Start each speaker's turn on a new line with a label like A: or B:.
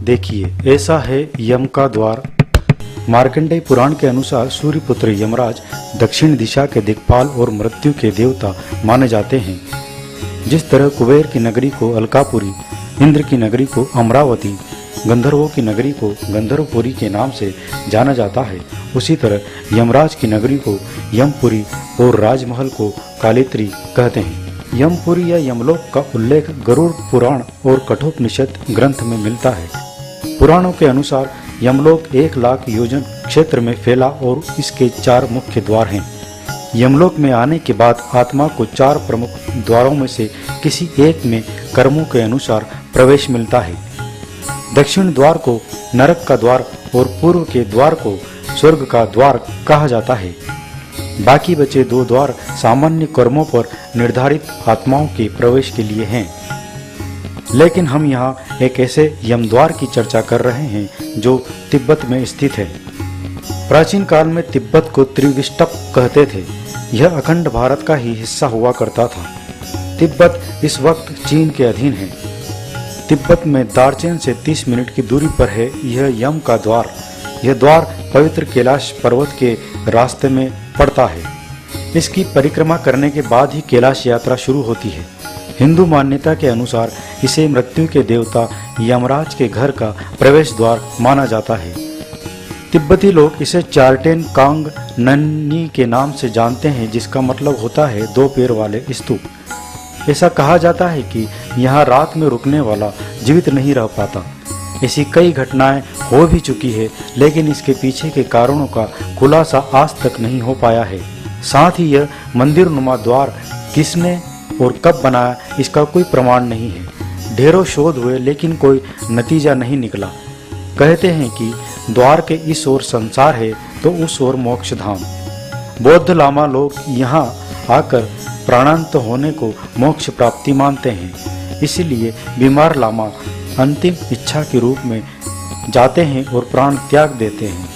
A: देखिए, ऐसा है यम का द्वार। मार्कंडेय पुराण के अनुसार सूर्यपुत्र यमराज दक्षिण दिशा के दिक्पाल और मृत्यु के देवता माने जाते हैं। जिस तरह कुबेर की नगरी को अलकापुरी, इंद्र की नगरी को अमरावती, गंधर्वों की नगरी को गंधर्वपुरी के नाम से जाना जाता है, उसी तरह यमराज की नगरी को यमपुरी और राजमहल को कालित्री कहते हैं। यमपुरी या यमलोक का उल्लेख गरुड़ पुराण और कठोपनिषद ग्रंथ में मिलता है। पुराणों के अनुसार यमलोक 1,00,000 योजन क्षेत्र में फैला और इसके 4 मुख्य द्वार हैं। यमलोक में आने के बाद आत्मा को 4 प्रमुख द्वारों में से किसी एक में कर्मों के अनुसार प्रवेश मिलता है। दक्षिण द्वार को नरक का द्वार और पूर्व के द्वार को स्वर्ग का द्वार कहा जाता है। बाकी बचे 2 द्वार सामान्य कर्मों पर निर्धारित आत्माओं के प्रवेश के लिए हैं। लेकिन हम यहाँ एक ऐसे यमद्वार की चर्चा कर रहे हैं जो तिब्बत में स्थित है। प्राचीन काल में तिब्बत को त्रिविष्टप कहते थे। यह अखंड भारत का ही हिस्सा हुआ करता था। तिब्बत इस वक्त चीन के अधीन है। तिब्बत में दार्चेन से 30 मिनट की दूरी पर है यह यम का द्वार। यह द्वार पवित्र कैलाश पर्वत के रास्ते में पड़ता है। इसकी परिक्रमा करने के बाद ही कैलाश यात्रा शुरू होती है। हिंदू मान्यता के अनुसार इसे मृत्यु के देवता यमराज के घर का प्रवेश द्वार माना जाता है। तिब्बती लोग इसे चार्टेन कांग नन्नी के नाम से जानते हैं, जिसका मतलब होता है 2 पैर वाले स्तूप। ऐसा कहा जाता है कि यहाँ रात में रुकने वाला जीवित नहीं रह पाता। ऐसी कई घटनाएं हो भी चुकी है, लेकिन इसके पीछे के कारणों का खुलासा आज तक नहीं हो पाया है। साथ ही यह मंदिर नुमा द्वार किसने और कब बनाया, इसका कोई प्रमाण नहीं है। ढेरों शोध हुए लेकिन कोई नतीजा नहीं निकला। कहते हैं कि द्वार के इस ओर संसार है तो उस ओर मोक्ष धाम। बौद्ध लामा लोग यहाँ आकर प्राणांत होने को मोक्ष प्राप्ति मानते हैं। इसलिए बीमार लामा अंतिम इच्छा के रूप में जाते हैं और प्राण त्याग देते हैं।